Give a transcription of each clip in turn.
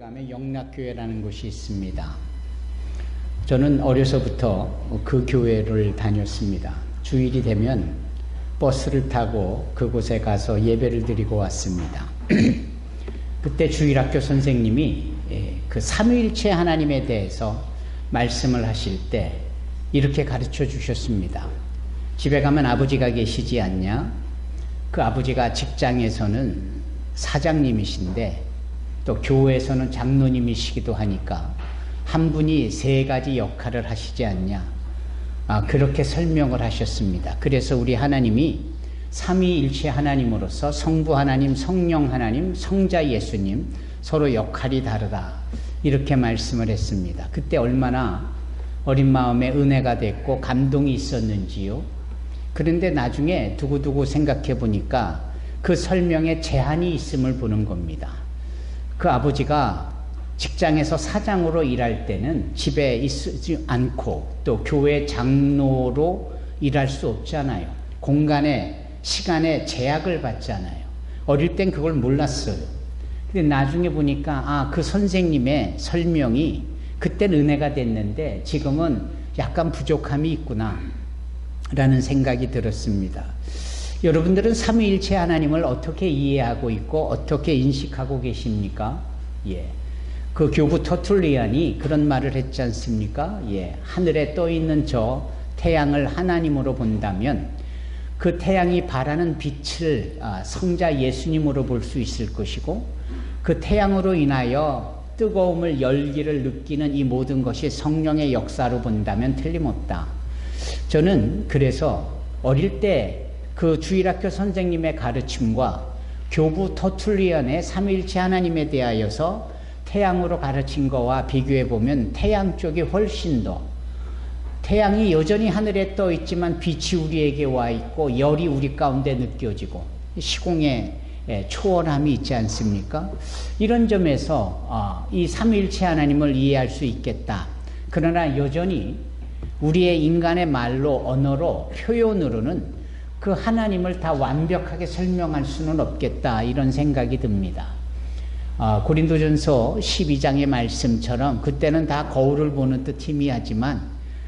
가면 영락교회라는 곳이 있습니다. 저는 어려서부터 그 교회를 다녔습니다. 주일이 되면 버스를 타고 그곳에 가서 예배를 드리고 왔습니다. 그때 주일학교 선생님이 그 삼위일체 하나님에 대해서 말씀을 하실 때 이렇게 가르쳐 주셨습니다. 집에 가면 아버지가 계시지 않냐? 그 아버지가 직장에서는 사장님이신데 또 교회에서는 장로님이시기도 하니까 한 분이 세 가지 역할을 하시지 않냐? 그렇게 설명을 하셨습니다. 그래서 우리 하나님이 삼위일체 하나님으로서 성부 하나님, 성령 하나님, 성자 예수님 서로 역할이 다르다 이렇게 말씀을 했습니다. 그때 얼마나 어린 마음에 은혜가 됐고 감동이 있었는지요. 그런데 나중에 두고두고 생각해 보니까 그 설명에 제한이 있음을 보는 겁니다. 그 아버지가 직장에서 사장으로 일할 때는 집에 있지 않고 또 교회 장로로 일할 수 없잖아요. 공간에, 시간에 제약을 받잖아요. 어릴 땐 그걸 몰랐어요. 근데 나중에 보니까 그 선생님의 설명이 그땐 은혜가 됐는데 지금은 약간 부족함이 있구나 라는 생각이 들었습니다. 여러분들은 삼위일체 하나님을 어떻게 이해하고 있고 어떻게 인식하고 계십니까? 그 교부 터툴리안이 그런 말을 했지 않습니까? 하늘에 떠 있는 저 태양을 하나님으로 본다면 그 태양이 발하는 빛을 성자 예수님으로 볼 수 있을 것이고 그 태양으로 인하여 뜨거움을 열기를 느끼는 이 모든 것이 성령의 역사로 본다면 틀림없다. 저는 그래서 어릴 때 그 주일학교 선생님의 가르침과 교부 터툴리안의 삼위일체 하나님에 대하여서 태양으로 가르친 거와 비교해 보면 태양 쪽이 훨씬 더, 태양이 여전히 하늘에 떠 있지만 빛이 우리에게 와 있고 열이 우리 가운데 느껴지고 시공의 초월함이 있지 않습니까? 이런 점에서 이 삼위일체 하나님을 이해할 수 있겠다. 그러나 여전히 우리의 인간의 말로, 언어로, 표현으로는 그 하나님을 다 완벽하게 설명할 수는 없겠다 이런 생각이 듭니다. 고린도전서 12장의 말씀처럼 그때는 다 거울을 보는 듯 희미하지만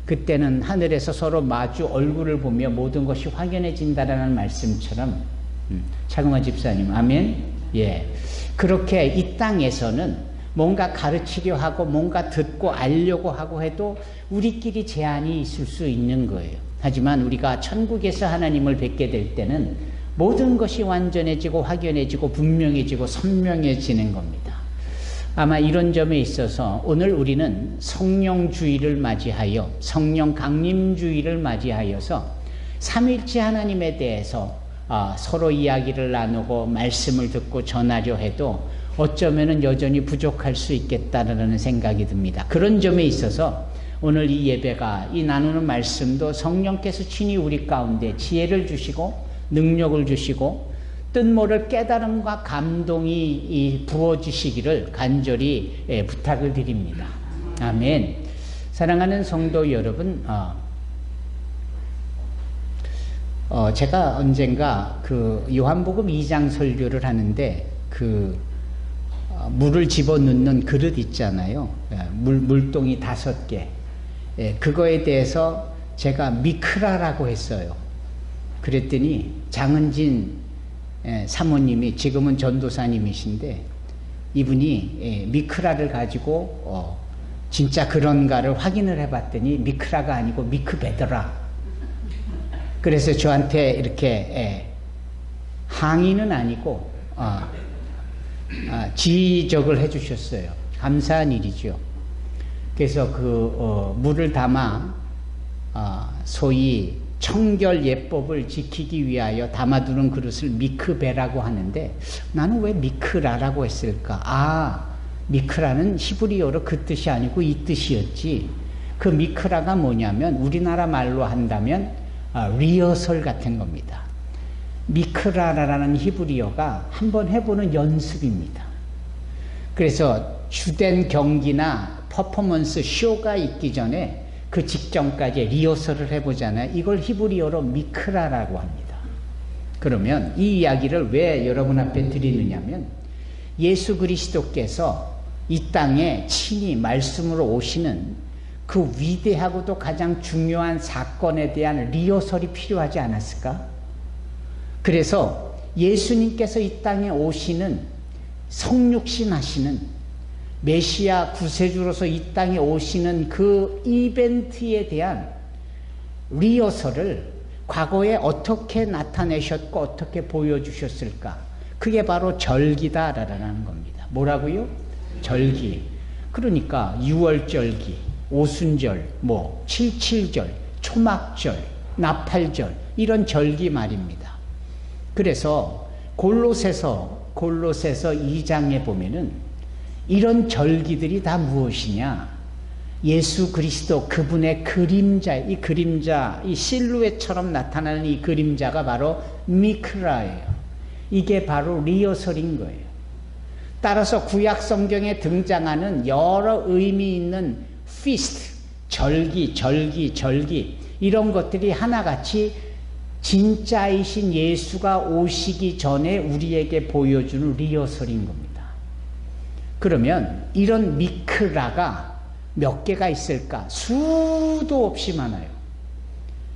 그때는 하늘에서 서로 마주 얼굴을 보며 모든 것이 확연해진다라는 말씀처럼 차금화 집사님 아멘. 그렇게 이 땅에서는 뭔가 가르치려 하고 뭔가 듣고 알려고 하고 해도 우리끼리 제한이 있을 수 있는 거예요. 하지만 우리가 천국에서 하나님을 뵙게 될 때는 모든 것이 완전해지고 확연해지고 분명해지고 선명해지는 겁니다. 아마 이런 점에 있어서 오늘 우리는 성령주의를 맞이하여 성령 강림주의를 맞이하여서 삼위일체 하나님에 대해서 서로 이야기를 나누고 말씀을 듣고 전하려 해도 어쩌면 여전히 부족할 수 있겠다라는 생각이 듭니다. 그런 점에 있어서 오늘 이 예배가, 이 나누는 말씀도 성령께서 친히 우리 가운데 지혜를 주시고 능력을 주시고 뜻모를 깨달음과 감동이 부어주시기를 간절히 부탁을 드립니다. 아멘. 사랑하는 성도 여러분, 제가 언젠가 그 요한복음 2장 설교를 하는데 그 물을 집어넣는 그릇 있잖아요. 물동이 5개. 그거에 대해서 제가 미크라라고 했어요. 그랬더니 장은진 사모님이 지금은 전도사님이신데 이분이 미크라를 가지고 진짜 그런가를 확인을 해봤더니 미크라가 아니고 미크베더라. 그래서 저한테 이렇게 항의는 아니고 지적을 해주셨어요. 감사한 일이죠. 그래서 물을 담아 소위 청결 예법을 지키기 위하여 담아두는 그릇을 미크베라고 하는데 나는 왜 미크라라고 했을까? 미크라는 히브리어로 그 뜻이 아니고 이 뜻이었지. 그 미크라가 뭐냐면 우리나라 말로 한다면 리허설 같은 겁니다. 미크라라는 히브리어가 한번 해보는 연습입니다. 그래서 주된 경기나 퍼포먼스 쇼가 있기 전에 그 직전까지 리허설을 해보잖아요. 이걸 히브리어로 미크라라고 합니다. 그러면 이 이야기를 왜 여러분 앞에 드리느냐면 예수 그리스도께서 이 땅에 친히 말씀으로 오시는 그 위대하고도 가장 중요한 사건에 대한 리허설이 필요하지 않았을까? 그래서 예수님께서 이 땅에 오시는, 성육신 하시는 메시아 구세주로서 이 땅에 오시는 그 이벤트에 대한 리허설을 과거에 어떻게 나타내셨고 어떻게 보여주셨을까? 그게 바로 절기다라는 겁니다. 뭐라고요? 절기. 그러니까 6월절기, 오순절, 칠칠절, 초막절, 나팔절, 이런 절기 말입니다. 그래서 골로새서 2장에 보면은 이런 절기들이 다 무엇이냐? 예수 그리스도 그분의 그림자, 이 실루엣처럼 나타나는 이 그림자가 바로 미크라예요. 이게 바로 리허설인 거예요. 따라서 구약 성경에 등장하는 여러 의미 있는 feast, 절기, 이런 것들이 하나같이 진짜이신 예수가 오시기 전에 우리에게 보여주는 리허설인 겁니다. 그러면 이런 미크라가 몇 개가 있을까? 수도 없이 많아요.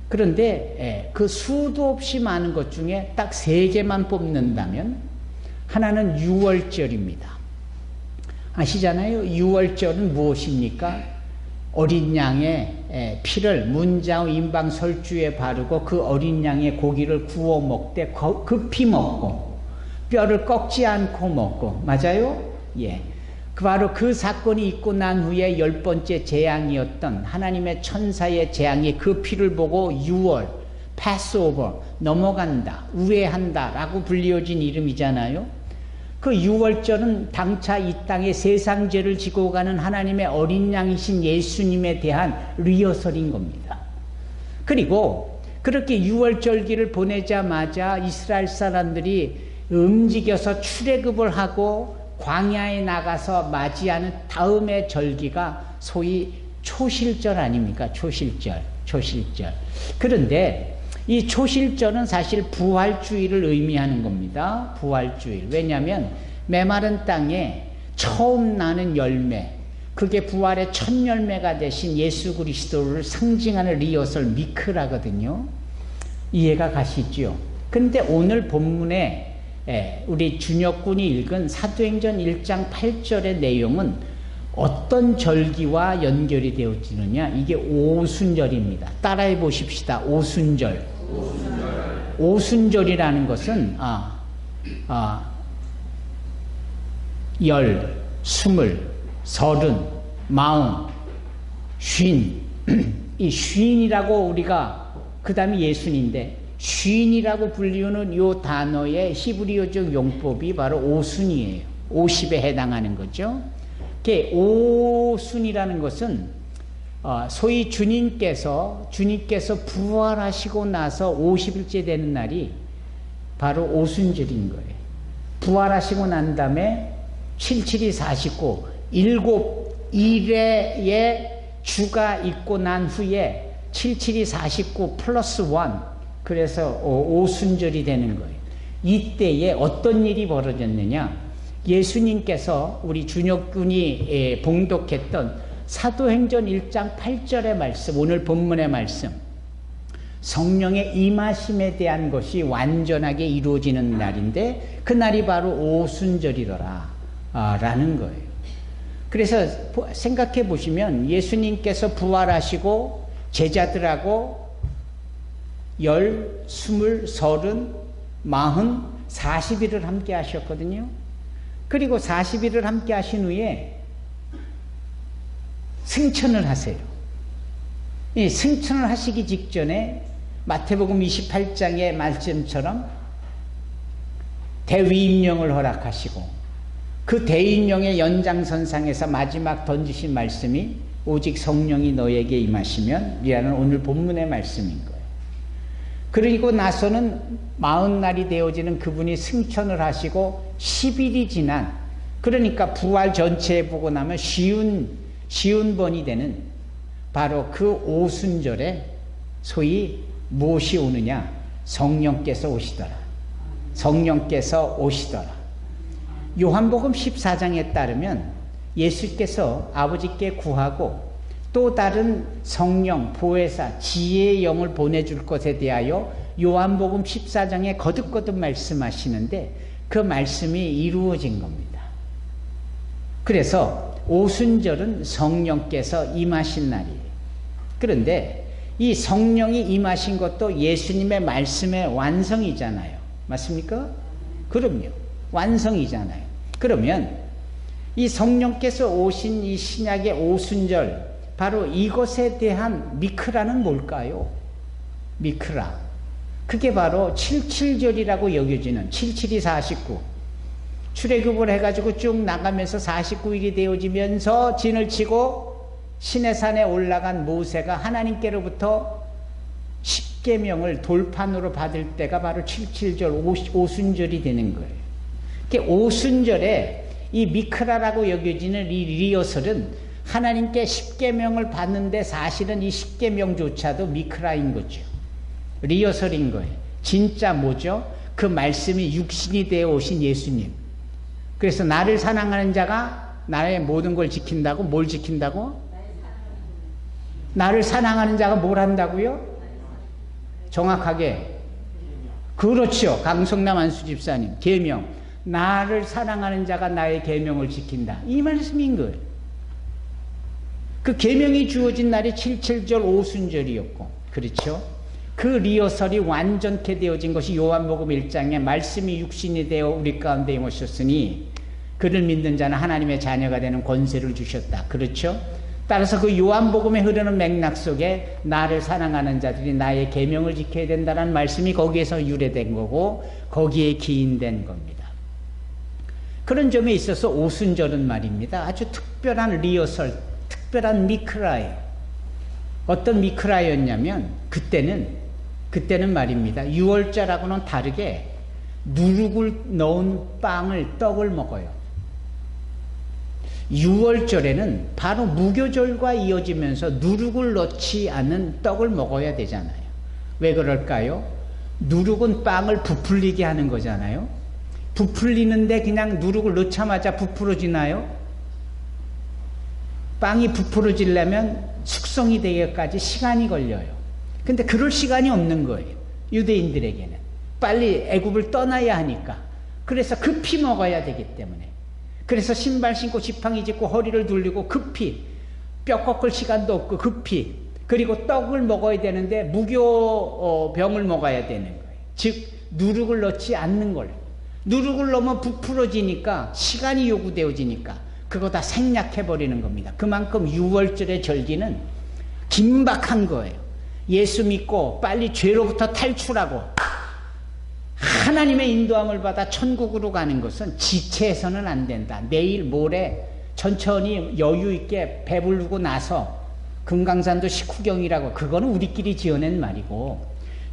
그런데 그 수도 없이 많은 것 중에 딱 3개만 뽑는다면 하나는 6월절입니다. 아시잖아요? 6월절은 무엇입니까? 어린 양의 피를 문자와 임방설주에 바르고 그 어린 양의 고기를 구워 먹되 급히 먹고 뼈를 꺾지 않고 먹고, 맞아요? 예. 바로 그 사건이 있고 난 후에 10번째 재앙이었던 하나님의 천사의 재앙이 그 피를 보고 6월, 패스오버, 넘어간다, 우회한다 라고 불리어진 이름이잖아요. 그 6월절은 당차 이 땅에 세상 죄를 지고 가는 하나님의 어린 양이신 예수님에 대한 리허설인 겁니다. 그리고 그렇게 6월절기를 보내자마자 이스라엘 사람들이 움직여서 출애굽을 하고 광야에 나가서 맞이하는 다음의 절기가 소위 초실절 아닙니까? 초실절. 그런데 이 초실절은 사실 부활주의를 의미하는 겁니다. 부활주의. 왜냐하면 메마른 땅에 처음 나는 열매, 그게 부활의 첫 열매가 되신 예수 그리스도를 상징하는 리허설 미크라거든요. 이해가 가시죠? 근데 오늘 본문에 우리 준혁군이 읽은 사도행전 1장 8절의 내용은 어떤 절기와 연결이 되어지느냐? 이게 오순절입니다. 따라해 보십시다. 오순절. 오순절이라는 것은 열, 스물, 서른, 마흔, 쉰. 이 쉰이라고 우리가, 그 다음에 예순인데 쉰이라고 불리우는 이 단어의 히브리어적 용법이 바로 오순이에요. 50에 해당하는 거죠. 오순이라는 것은 소위 주님께서 부활하시고 나서 50일째 되는 날이 바로 오순절인 거예요. 부활하시고 난 다음에 77이 49, 7일의 주가 있고 난 후에 77이 49 플러스 1, 그래서 오순절이 되는 거예요. 이때에 어떤 일이 벌어졌느냐? 예수님께서 우리 준혁군이 봉독했던 사도행전 1장 8절의 말씀, 오늘 본문의 말씀, 성령의 임하심에 대한 것이 완전하게 이루어지는 날인데 그 날이 바로 오순절이더라 라는 거예요. 그래서 생각해 보시면 예수님께서 부활하시고 제자들하고 10, 20, 30, 40, 40일을 함께 하셨거든요. 그리고 40일을 함께 하신 후에 승천을 하세요. 이 승천을 하시기 직전에 마태복음 28장의 말씀처럼 대위임령을 허락하시고 그 대위임령의 연장선상에서 마지막 던지신 말씀이 오직 성령이 너에게 임하시면 이라는 오늘 본문의 말씀인 거예요. 그리고 나서는 40날이 되어지는 그분이 승천을 하시고 10일이 지난, 그러니까 부활 전체에 보고 나면 쉬운 번이 되는 바로 그 오순절에 소위 무엇이 오느냐? 성령께서 오시더라. 요한복음 14장에 따르면 예수께서 아버지께 구하고 또 다른 성령, 보혜사, 지혜의 영을 보내줄 것에 대하여 요한복음 14장에 거듭거듭 말씀하시는데 그 말씀이 이루어진 겁니다. 그래서 오순절은 성령께서 임하신 날이에요. 그런데 이 성령이 임하신 것도 예수님의 말씀의 완성이잖아요. 맞습니까? 그럼요. 완성이잖아요. 그러면 이 성령께서 오신 이 신약의 오순절, 바로 이것에 대한 미크라는 뭘까요? 미크라. 그게 바로 77절이라고 여겨지는 77이 49. 출애굽을 해가지고 쭉 나가면서 49일이 되어지면서 진을 치고 신의 산에 올라간 모세가 하나님께로부터 십계명을 돌판으로 받을 때가 바로 77절 오순절이 되는 거예요. 오순절에 이 미크라라고 여겨지는 이 리허설은 하나님께 십계명을 받는데 사실은 이 십계명조차도 미크라인 거죠. 리허설인 거예요. 진짜 뭐죠? 그 말씀이 육신이 되어 오신 예수님. 그래서 나를 사랑하는 자가 나의 모든 걸 지킨다고? 뭘 지킨다고? 나를 사랑하는 자가 뭘 한다고요? 정확하게. 그렇죠. 강성남 안수 집사님. 계명. 나를 사랑하는 자가 나의 계명을 지킨다. 이 말씀인 거예요. 그 계명이 주어진 날이 77절 오순절이었고, 그렇죠? 그 리허설이 완전케 되어진 것이 요한복음 1장에 말씀이 육신이 되어 우리 가운데 오셨으니 그를 믿는 자는 하나님의 자녀가 되는 권세를 주셨다. 그렇죠? 따라서 그 요한복음에 흐르는 맥락 속에 나를 사랑하는 자들이 나의 계명을 지켜야 된다는 말씀이 거기에서 유래된 거고 거기에 기인된 겁니다. 그런 점에 있어서 오순절은 말입니다. 아주 특별한 리허설, 특별한 미크라예요. 어떤 미크라였냐면 그때는 말입니다. 유월절하고는 다르게 누룩을 넣은 떡을 먹어요. 유월절에는 바로 무교절과 이어지면서 누룩을 넣지 않은 떡을 먹어야 되잖아요. 왜 그럴까요? 누룩은 빵을 부풀리게 하는 거잖아요. 부풀리는데 그냥 누룩을 넣자마자 부풀어지나요? 빵이 부풀어지려면 숙성이 되기까지 시간이 걸려요. 근데 그럴 시간이 없는 거예요. 유대인들에게는. 빨리 애굽을 떠나야 하니까. 그래서 급히 먹어야 되기 때문에. 그래서 신발 신고 지팡이 짚고 허리를 둘리고 급히 뼈 꺾을 시간도 없고 급히 그리고 떡을 먹어야 되는데 무교병을 먹어야 되는 거예요. 즉 누룩을 넣지 않는 걸. 누룩을 넣으면 부풀어지니까 시간이 요구되어지니까 그거 다 생략해버리는 겁니다. 그만큼 유월절의 절기는 긴박한 거예요. 예수 믿고 빨리 죄로부터 탈출하고 하나님의 인도함을 받아 천국으로 가는 것은 지체해서는 안 된다. 내일 모레 천천히 여유 있게 배부르고 나서 금강산도 식후경이라고 그거는 우리끼리 지어낸 말이고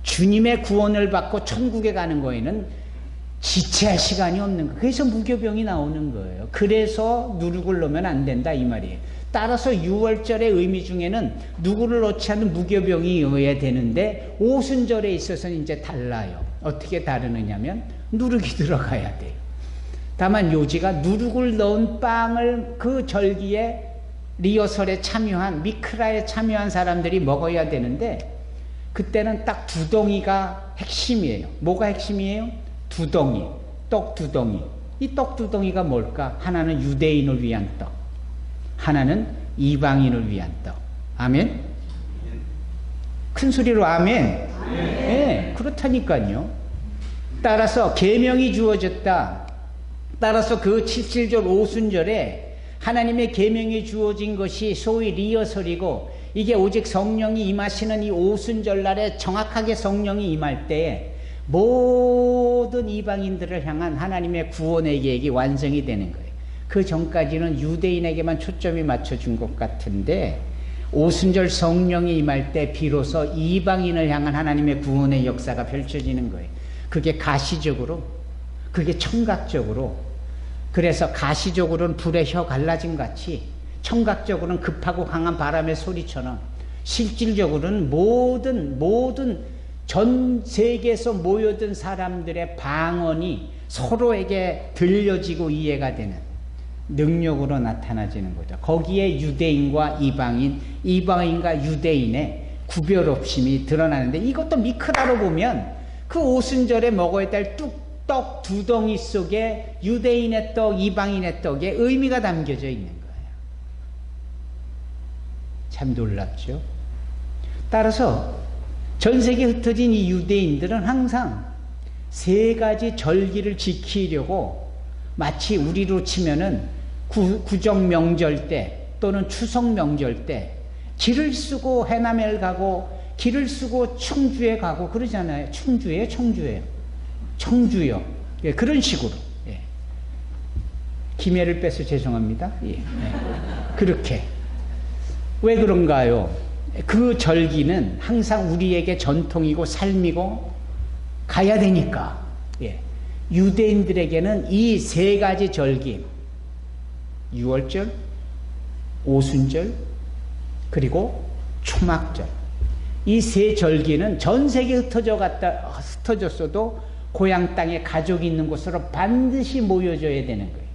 주님의 구원을 받고 천국에 가는 거에는 지체할 시간이 없는 거예요. 그래서 무교병이 나오는 거예요. 그래서 누룩을 넣으면 안 된다 이 말이에요. 따라서 유월절의 의미 중에는 누구를 넣지 않는 무교병이어야 되는데 오순절에 있어서는 이제 달라요. 어떻게 다르느냐면 누룩이 들어가야 돼요. 다만 요지가 누룩을 넣은 빵을 그 절기에 리허설에 참여한 미크라에 참여한 사람들이 먹어야 되는데 그때는 딱 두 덩이가 핵심이에요. 뭐가 핵심이에요? 두 덩이, 떡 두 덩이. 이 떡 두 덩이가 뭘까? 하나는 유대인을 위한 떡, 하나는 이방인을 위한 떡. 아멘? 큰 소리로 아멘? 네, 그렇다니까요. 따라서 계명이 주어졌다. 따라서 그 77절 오순절에 하나님의 계명이 주어진 것이 소위 리허설이고 이게 오직 성령이 임하시는 이 오순절날에 정확하게 성령이 임할 때에 모든 이방인들을 향한 하나님의 구원의 계획이 완성이 되는 거예요. 그 전까지는 유대인에게만 초점이 맞춰준 것 같은데 오순절 성령이 임할 때 비로소 이방인을 향한 하나님의 구원의 역사가 펼쳐지는 거예요. 그게 가시적으로, 그게 청각적으로. 그래서 가시적으로는 불의 혀 갈라짐 같이, 청각적으로는 급하고 강한 바람의 소리처럼, 실질적으로는 모든 전 세계에서 모여든 사람들의 방언이 서로에게 들려지고 이해가 되는 능력으로 나타나지는 거죠. 거기에 유대인과 이방인, 이방인과 유대인의 구별 없음이 드러나는데, 이것도 미크라로 보면 그 오순절에 먹어야 될 떡 두 덩이 속에 유대인의 떡, 이방인의 떡에 의미가 담겨져 있는 거예요. 참 놀랍죠. 따라서 전 세계에 흩어진 이 유대인들은 항상 세 가지 절기를 지키려고, 마치 우리로 치면은 구정 명절 때 또는 추석 명절 때 길을 쓰고 해남에 가고 길을 쓰고 청주에 가고 그러잖아요. 청주요. 예, 그런 식으로. 예. 기회를 빼서 죄송합니다. 예. 그렇게. 왜 그런가요? 그 절기는 항상 우리에게 전통이고 삶이고 가야 되니까. 예. 유대인들에게는 이 세 가지 절기, 유월절, 오순절, 그리고 초막절, 이 세 절기는 전 세계에 흩어졌어도 고향 땅에 가족이 있는 곳으로 반드시 모여줘야 되는 거예요.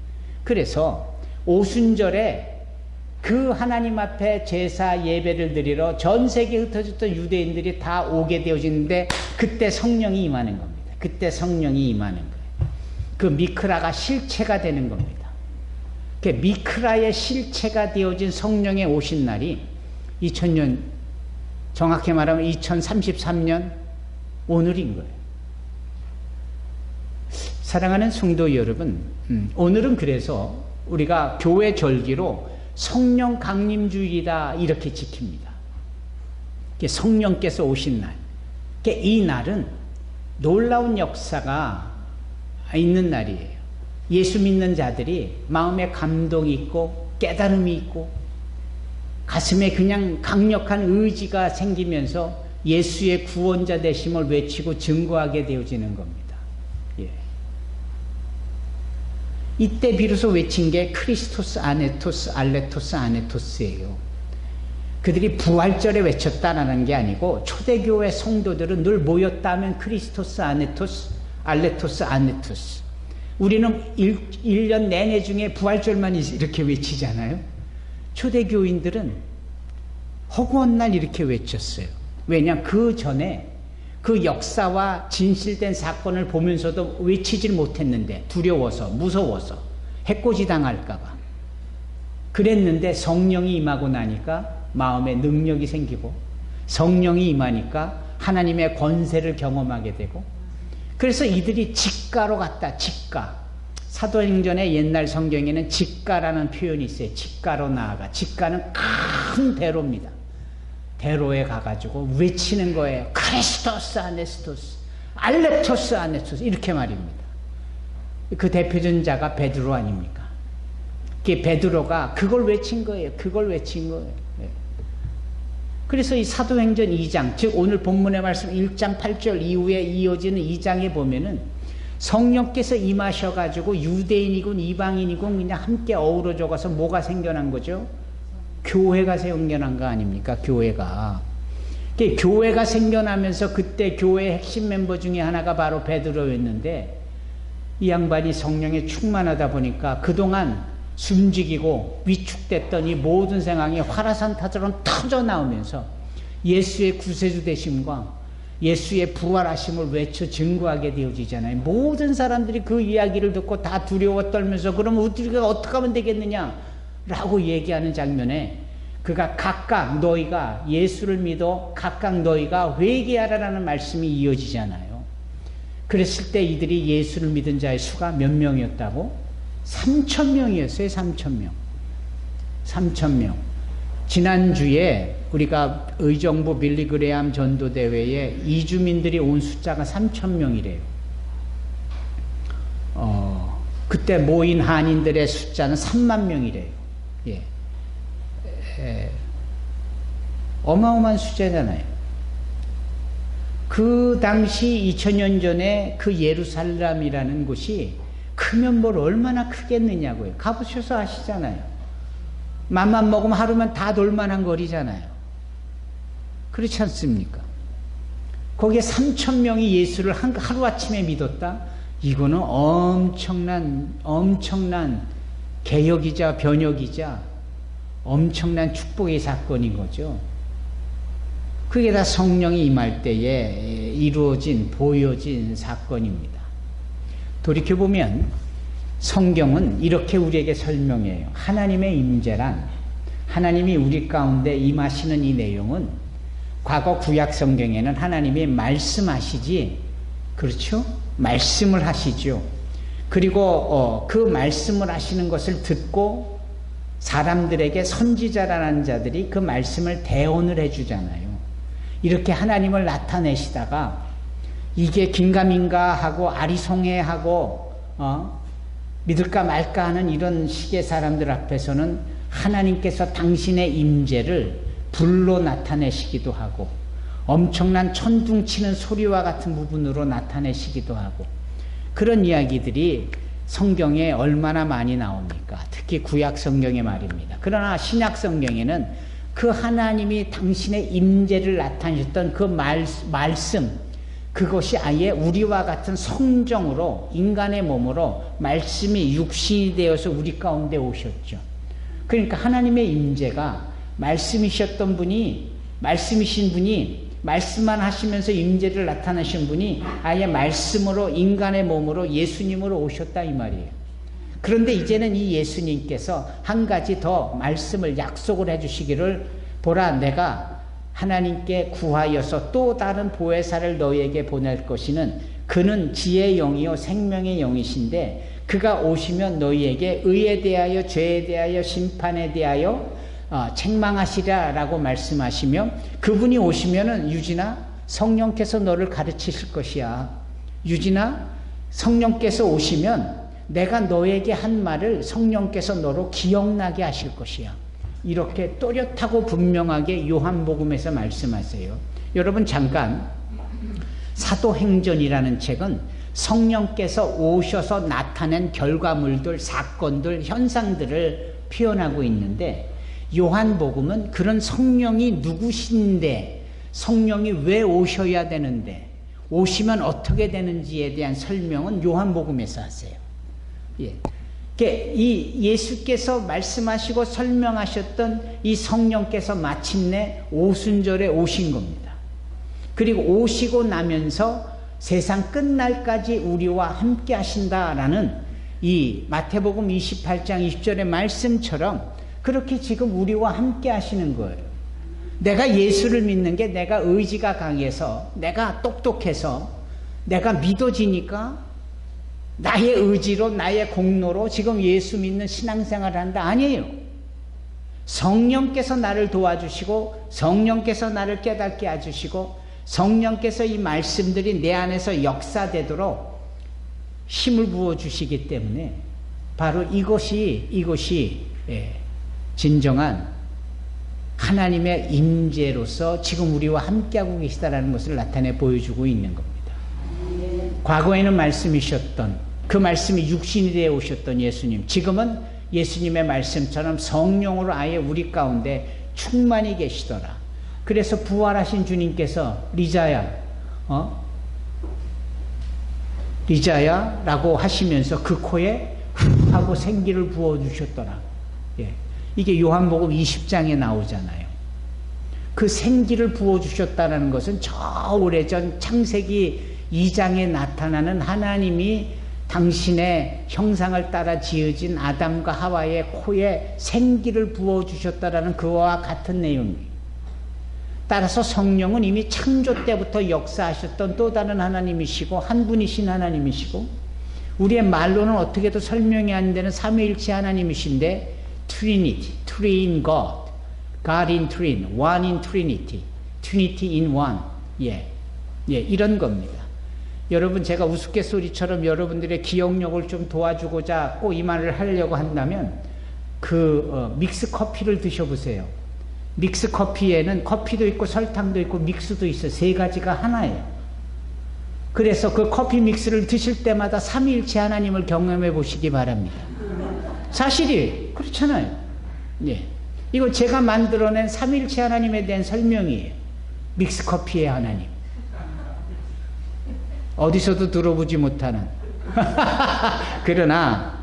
그래서 오순절에 그 하나님 앞에 제사 예배를 드리러 전 세계에 흩어졌던 유대인들이 다 오게 되어지는데, 그때 성령이 임하는 겁니다. 그 미크라가 실체가 되는 겁니다. 그 미크라의 실체가 되어진 성령의 오신 날이 2000년, 정확히 말하면 2033년 오늘인 거예요. 사랑하는 성도 여러분, 오늘은 그래서 우리가 교회 절기로 성령 강림주일이다 이렇게 지킵니다. 성령께서 오신 날. 이 날은 놀라운 역사가 있는 날이에요. 예수 믿는 자들이 마음에 감동이 있고 깨달음이 있고 가슴에 그냥 강력한 의지가 생기면서 예수의 구원자 되심을 외치고 증거하게 되어지는 겁니다. 예. 이때 비로소 외친 게 크리스토스 아네토스 알레토스 아네토스예요. 그들이 부활절에 외쳤다라는 게 아니고, 초대교회 성도들은 늘 모였다면 크리스토스 아네토스 알레토스 아네토스. 우리는 1년 내내 중에 부활절만 이렇게 외치잖아요. 초대교인들은 허구한 날 이렇게 외쳤어요. 왜냐? 그 전에 그 역사와 진실된 사건을 보면서도 외치질 못했는데, 두려워서, 무서워서, 해코지 당할까봐. 그랬는데 성령이 임하고 나니까 마음에 능력이 생기고, 성령이 임하니까 하나님의 권세를 경험하게 되고, 그래서 이들이 직가로 갔다. 직가. 사도행전의 옛날 성경에는 직가라는 표현이 있어요. 직가로 나아가. 직가는 큰 대로입니다. 대로에 가가지고 외치는 거예요. 크리스토스 아네스토스, 알레토스 아네토스, 이렇게 말입니다. 그 대표적인 자가 베드로 아닙니까? 베드로가 그걸 외친 거예요. 그래서 이 사도행전 2장, 즉 오늘 본문의 말씀 1장 8절 이후에 이어지는 2장에 보면은 성령께서 임하셔가지고 유대인이군 이방인이군 그냥 함께 어우러져 가서 뭐가 생겨난 거죠? 교회가 생겨난 거 아닙니까? 교회가 생겨나면서 그때 교회의 핵심 멤버 중에 하나가 바로 베드로였는데, 이 양반이 성령에 충만하다 보니까 그동안 숨지기고 위축됐던 이 모든 상황이 화라산타처럼 터져 나오면서 예수의 구세주 되심과 예수의 부활하심을 외쳐 증거하게 되어지잖아요. 모든 사람들이 그 이야기를 듣고 다 두려워 떨면서 그럼 우리가 어떻게 하면 되겠느냐 라고 얘기하는 장면에, 그가 각각 너희가 예수를 믿어 각각 너희가 회개하라라는 말씀이 이어지잖아요. 그랬을 때 이들이 예수를 믿은 자의 수가 몇 명이었다고? 3,000명이었어요. 3,000명. 지난주에 우리가 의정부 빌리그레암 전도대회에 이주민들이 온 숫자가 3,000명이래요. 그때 모인 한인들의 숫자는 3만 명이래요. 예. 어마어마한 숫자잖아요. 그 당시 2000년 전에 그 예루살렘이라는 곳이 크면 뭘 얼마나 크겠느냐고요. 가보셔서 아시잖아요. 맘만 먹으면 하루면 다 돌만한 거리잖아요. 그렇지 않습니까? 거기에 3,000명이 예수를 하루아침에 믿었다? 이거는 엄청난 개혁이자 변혁이자 엄청난 축복의 사건인 거죠. 그게 다 성령이 임할 때에 이루어진, 보여진 사건입니다. 돌이켜보면 성경은 이렇게 우리에게 설명해요. 하나님의 임재란, 하나님이 우리 가운데 임하시는 이 내용은 과거 구약 성경에는 하나님이 말씀하시지, 그렇죠? 말씀을 하시죠. 그리고 그 말씀을 하시는 것을 듣고 사람들에게 선지자라는 자들이 그 말씀을 대언을 해주잖아요. 이렇게 하나님을 나타내시다가 이게 긴가민가 하고 아리송해하고 믿을까 말까 하는 이런 식의 사람들 앞에서는 하나님께서 당신의 임재를 불로 나타내시기도 하고 엄청난 천둥치는 소리와 같은 부분으로 나타내시기도 하고 그런 이야기들이 성경에 얼마나 많이 나옵니까? 특히 구약 성경에 말입니다. 그러나 신약 성경에는 그 하나님이 당신의 임재를 나타내셨던 그 말씀, 그것이 아예 우리와 같은 성정으로, 인간의 몸으로 말씀이 육신이 되어서 우리 가운데 오셨죠. 그러니까 하나님의 임재가 말씀이신 분이 말씀만 하시면서 임재를 나타내신 분이 아예 말씀으로, 인간의 몸으로, 예수님으로 오셨다 이 말이에요. 그런데 이제는 이 예수님께서 한 가지 더 말씀을 약속을 해주시기를, 보라 내가 하나님께 구하여서 또 다른 보혜사를 너희에게 보낼 것이는 그는 지혜의 영이요 생명의 영이신데 그가 오시면 너희에게 의에 대하여 죄에 대하여 심판에 대하여 책망하시라 라고 말씀하시며, 그분이 오시면은 유진아 성령께서 너를 가르치실 것이야. 유진아 성령께서 오시면 내가 너에게 한 말을 성령께서 너로 기억나게 하실 것이야. 이렇게 또렷하고 분명하게 요한복음에서 말씀하세요. 여러분 잠깐, 사도행전이라는 책은 성령께서 오셔서 나타낸 결과물들, 사건들, 현상들을 표현하고 있는데, 요한복음은 그런 성령이 누구신데, 성령이 왜 오셔야 되는데, 오시면 어떻게 되는지에 대한 설명은 요한복음에서 하세요. 예. 이 예수께서 말씀하시고 설명하셨던 이 성령께서 마침내 오순절에 오신 겁니다. 그리고 오시고 나면서 세상 끝날까지 우리와 함께 하신다라는 이 마태복음 28장 20절의 말씀처럼 그렇게 지금 우리와 함께 하시는 거예요. 내가 예수를 믿는 게 내가 의지가 강해서, 내가 똑똑해서, 내가 믿어지니까 나의 의지로, 나의 공로로 지금 예수 믿는 신앙생활을 한다. 아니에요. 성령께서 나를 도와주시고, 성령께서 나를 깨닫게 해주시고, 성령께서 이 말씀들이 내 안에서 역사되도록 힘을 부어주시기 때문에 바로 이것이 진정한 하나님의 임재로서 지금 우리와 함께하고 계시다라는 것을 나타내 보여주고 있는 겁니다. 과거에는 말씀이셨던, 그 말씀이 육신이 되어 오셨던 예수님, 지금은 예수님의 말씀처럼 성령으로 아예 우리 가운데 충만히 계시더라. 그래서 부활하신 주님께서 리자야라고 하시면서 그 코에 후 하고 생기를 부어주셨더라. 예. 이게 요한복음 20장에 나오잖아요. 그 생기를 부어주셨다는 것은 저 오래전 창세기 2장에 나타나는 하나님이 당신의 형상을 따라 지어진 아담과 하와의 코에 생기를 부어주셨다라는 그와 같은 내용이에요. 따라서 성령은 이미 창조 때부터 역사하셨던 또 다른 하나님이시고 한 분이신 하나님이시고, 우리의 말로는 어떻게도 설명이 안 되는 삼위일체 하나님이신데, Trinity, Three in God, God in Three, One in Trinity, Trinity in One. 예, 이런 겁니다. 여러분, 제가 우스갯소리처럼 여러분들의 기억력을 좀 도와주고자 꼭 이 말을 하려고 한다면, 믹스 커피를 드셔보세요. 믹스 커피에는 커피도 있고 설탕도 있고 믹스도 있어요. 세 가지가 하나예요. 그래서 그 커피 믹스를 드실 때마다 삼위일체 하나님을 경험해 보시기 바랍니다. 사실이 그렇잖아요. 예. 이거 제가 만들어낸 삼위일체 하나님에 대한 설명이에요. 믹스 커피의 하나님. 어디서도 들어보지 못하는. 그러나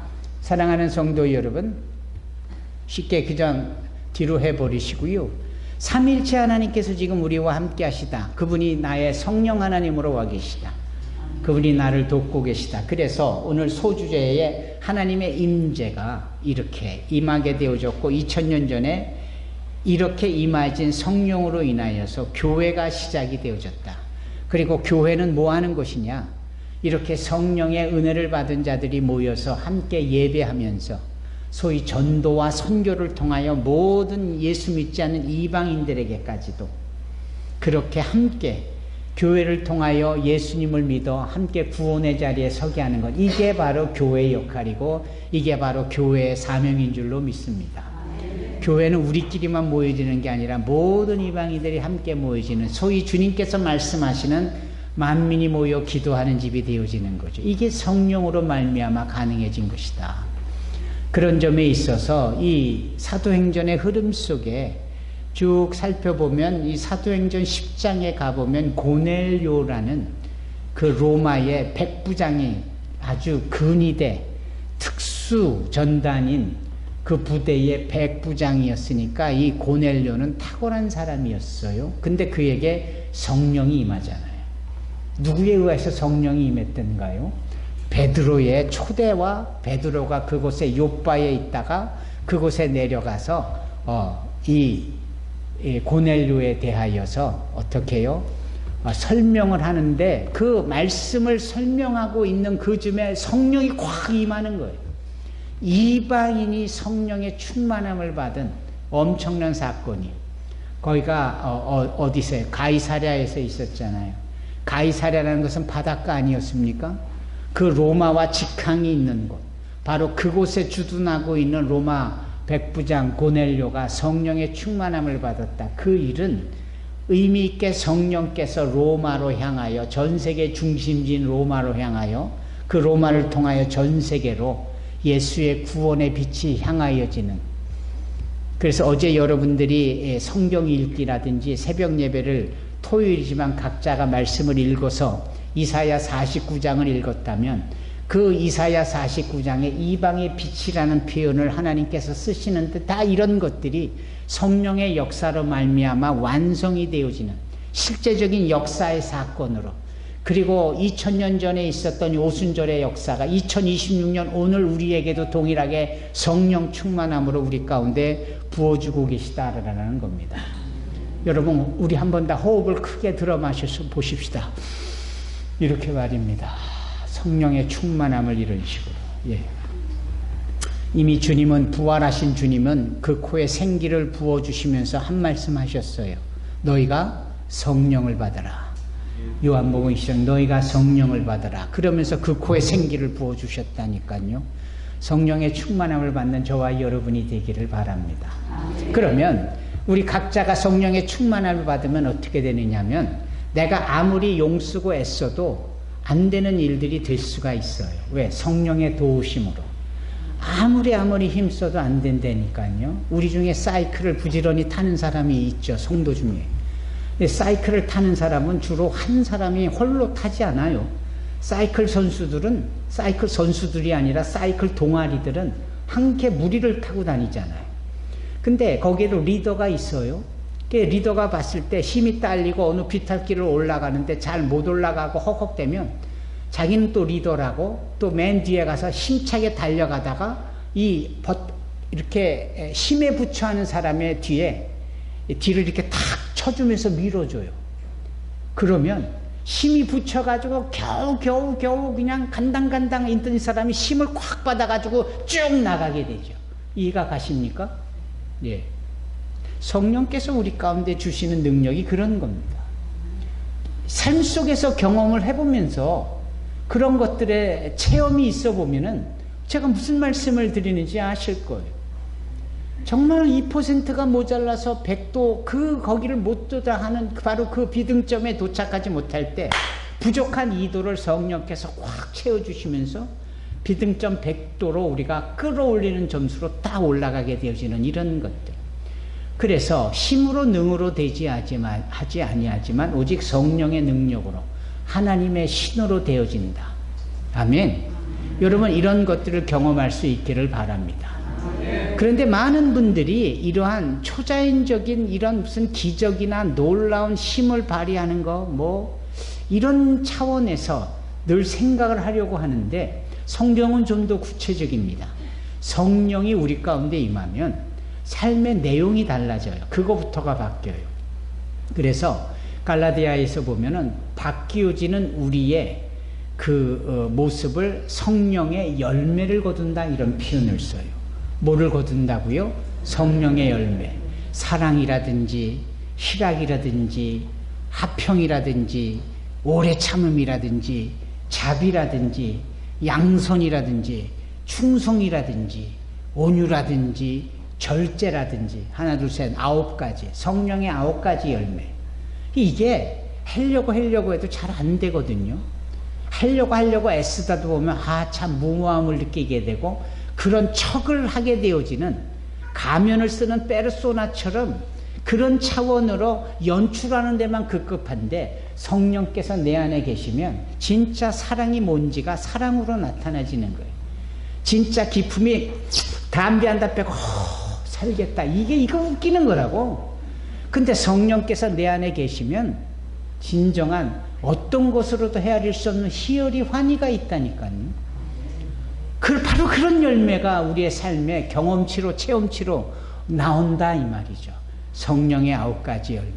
사랑하는 성도 여러분, 쉽게 그냥 뒤로 해버리시고요. 삼일체 하나님께서 지금 우리와 함께 하시다. 그분이 나의 성령 하나님으로 와 계시다. 그분이 나를 돕고 계시다. 그래서 오늘 소주제에 하나님의 임재가 이렇게 임하게 되어졌고 2000년 전에 이렇게 임하진 성령으로 인하여서 교회가 시작이 되어졌다. 그리고 교회는 뭐 하는 것이냐? 이렇게 성령의 은혜를 받은 자들이 모여서 함께 예배하면서 소위 전도와 선교를 통하여 모든 예수 믿지 않는 이방인들에게까지도 그렇게 함께 교회를 통하여 예수님을 믿어 함께 구원의 자리에 서게 하는 것, 이게 바로 교회의 역할이고 이게 바로 교회의 사명인 줄로 믿습니다. 교회는 우리끼리만 모여지는 게 아니라 모든 이방인들이 함께 모여지는, 소위 주님께서 말씀하시는 만민이 모여 기도하는 집이 되어지는 거죠. 이게 성령으로 말미암아 가능해진 것이다. 그런 점에 있어서 이 사도행전의 흐름 속에 쭉 살펴보면 이 사도행전 10장에 가보면 고넬료라는 그 로마의 백부장이 아주 근위대 특수 전단인 그 부대의 백부장이었으니까 이 고넬료는 탁월한 사람이었어요. 근데 그에게 성령이 임하잖아요. 누구에 의해서 성령이 임했던가요? 베드로의 초대와 베드로가 그곳에 요빠에 있다가 그곳에 내려가서 이 고넬료에 대하여서 어떻게 해요? 설명을 하는데 그 말씀을 설명하고 있는 그 즈음에 성령이 확 임하는 거예요. 이방인이 성령의 충만함을 받은 엄청난 사건이, 거기가 어디서요? 가이사랴에서 있었잖아요. 가이사랴라는 것은 바닷가 아니었습니까? 그 로마와 직항이 있는 곳, 바로 그곳에 주둔하고 있는 로마 백부장 고넬료가 성령의 충만함을 받았다. 그 일은 의미 있게 성령께서 로마로 향하여, 전 세계 중심지인 로마로 향하여, 그 로마를 통하여 전 세계로 예수의 구원의 빛이 향하여지는, 그래서 어제 여러분들이 성경 읽기라든지 새벽 예배를 토요일이지만 각자가 말씀을 읽어서 이사야 49장을 읽었다면 그 이사야 49장에 이방의 빛이라는 표현을 하나님께서 쓰시는데 다 이런 것들이 성령의 역사로 말미암아 완성이 되어지는 실제적인 역사의 사건으로, 그리고 2000년 전에 있었던 오순절의 역사가 2026년 오늘 우리에게도 동일하게 성령 충만함으로 우리 가운데 부어주고 계시다라는 겁니다. 여러분, 우리 한번 다 호흡을 크게 들어 마셔서 보십시다. 이렇게 말입니다. 성령의 충만함을 이런 식으로. 예. 이미 주님은, 부활하신 주님은 그 코에 생기를 부어주시면서 한 말씀 하셨어요. 너희가 성령을 받아라. 요한복음 1장 너희가 성령을 받아라. 그러면서 그 코에 생기를 부어주셨다니까요. 성령의 충만함을 받는 저와 여러분이 되기를 바랍니다. 그러면 우리 각자가 성령의 충만함을 받으면 어떻게 되느냐면, 내가 아무리 용쓰고 애써도 안 되는 일들이 될 수가 있어요. 왜? 성령의 도우심으로. 아무리 힘써도 안 된다니까요. 우리 중에 사이클을 부지런히 타는 사람이 있죠. 성도 중에. 사이클을 타는 사람은 주로 한 사람이 홀로 타지 않아요. 사이클 선수들이 아니라 사이클 동아리들은 함께 무리를 타고 다니잖아요. 근데 거기에도 리더가 있어요. 리더가 봤을 때 힘이 딸리고 어느 비탈길을 올라가는데 잘 못 올라가고 헉헉대면 자기는 또 리더라고 또 맨 뒤에 가서 힘차게 달려가다가 이렇게 힘에 부처하는 사람의 뒤를 이렇게 탁 쳐주면서 밀어줘요. 그러면 힘이 붙여가지고 겨우 그냥 간당간당 있던 사람이 힘을 콱 받아가지고 쭉 나가게 되죠. 이해가 가십니까? 예. 성령께서 우리 가운데 주시는 능력이 그런 겁니다. 삶 속에서 경험을 해보면서 그런 것들의 체험이 있어 보면은 제가 무슨 말씀을 드리는지 아실 거예요. 정말 2%가 모자라서 100도 거기를 못 도다 하는 바로 그 비등점에 도착하지 못할 때 부족한 2도를 성령께서 확 채워주시면서 비등점 100도로 우리가 끌어올리는 점수로 딱 올라가게 되어지는 이런 것들. 그래서 힘으로 능으로 되지 하지 아니하지만 오직 성령의 능력으로 하나님의 신으로 되어진다. 아멘. 여러분 이런 것들을 경험할 수 있기를 바랍니다. 그런데 많은 분들이 이러한 초자연적인 이런 무슨 기적이나 놀라운 힘을 발휘하는 거 이런 차원에서 늘 생각을 하려고 하는데 성경은 좀 더 구체적입니다. 성령이 우리 가운데 임하면 삶의 내용이 달라져요. 그거부터가 바뀌어요. 그래서 갈라디아에서 보면은 바뀌어지는 우리의 그 모습을 성령의 열매를 거둔다 이런 표현을 써요. 뭐를 거둔다고요? 성령의 열매. 사랑이라든지 희락이라든지 화평이라든지 오래 참음이라든지 자비라든지 양선이라든지 충성이라든지 온유라든지 절제라든지 하나 둘 셋 9가지 성령의 9가지 열매. 이게 하려고 해도 잘 안 되거든요. 하려고 애쓰다도 보면 참 무모함을 느끼게 되고 그런 척을 하게 되어지는 가면을 쓰는 페르소나처럼 그런 차원으로 연출하는 데만 급급한데 성령께서 내 안에 계시면 진짜 사랑이 뭔지가 사랑으로 나타나지는 거예요. 진짜 기쁨이 담배 한 대 빼고 살겠다. 이거 웃기는 거라고. 근데 성령께서 내 안에 계시면 진정한 어떤 것으로도 헤아릴 수 없는 희열이 환희가 있다니까요. 바로 그런 열매가 우리의 삶의 경험치로 체험치로 나온다 이 말이죠. 성령의 9가지 열매.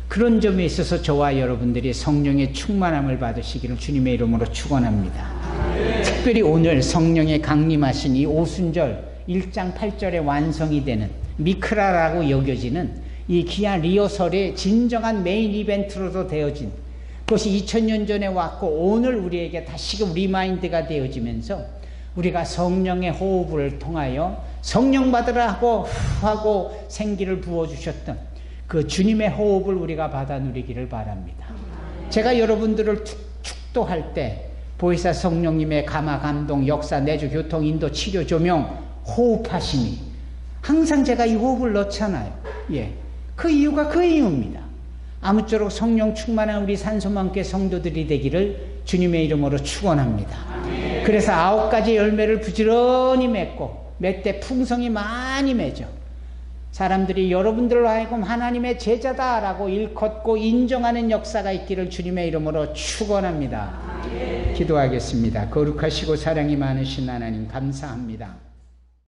그런 점에 있어서 저와 여러분들이 성령의 충만함을 받으시기를 주님의 이름으로 축원합니다. 특별히 오늘 성령의 강림하신 이 오순절 1장 8절에 완성이 되는 미크라라고 여겨지는 이 귀한 리허설의 진정한 메인 이벤트로도 되어진 그것이 2000년 전에 왔고 오늘 우리에게 다시금 리마인드가 되어지면서 우리가 성령의 호흡을 통하여 성령 받으라 하고 생기를 부어주셨던 그 주님의 호흡을 우리가 받아 누리기를 바랍니다. 제가 여러분들을 축도할 때 보혜사 성령님의 감화 감동 역사 내주 교통 인도 치료 조명 호흡하심이 항상 제가 이 호흡을 넣잖아요. 그 이유가 그 이유입니다. 아무쪼록 성령 충만한 우리 산소망교회 성도들이 되기를 주님의 이름으로 축원합니다. 그래서 9가지 열매를 부지런히 맺고 몇 대 풍성이 많이 맺어 사람들이 여러분들로 하여금 하나님의 제자다라고 일컫고 인정하는 역사가 있기를 주님의 이름으로 축원합니다. 기도하겠습니다. 거룩하시고 사랑이 많으신 하나님 감사합니다.